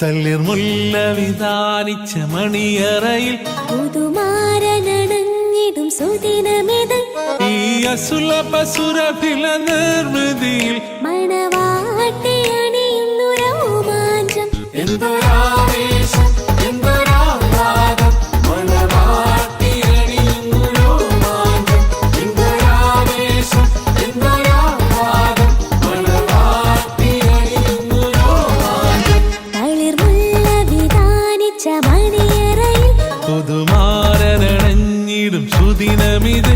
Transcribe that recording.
തളിർമുല്ല വിധാനിച്ച മണിയറയിൽ പുതുമാരനണഞ്ഞിടും സുദിനമിത്. ഈ അസുലഭ സുരഭില നിർവൃതിയിൽ മണവാട്ടി അണിയുന്നു രോമാഞ്ചം. എന്തൊരാവേശം എന്തൊരാഹ്ലാദം മണവാട്ടി അണിയുന്നു രോമാഞ്ചം. എന്തൊരാവേശം എന്തൊരാഹ്ലാദം മണവാട്ടി അണിയുന്നു രോമാഞ്ചം. തളിർമുല്ല വിധാനിച്ച മണിയറയിൽ പുതുമാരനണഞ്ഞിടും സുദിനമിത്.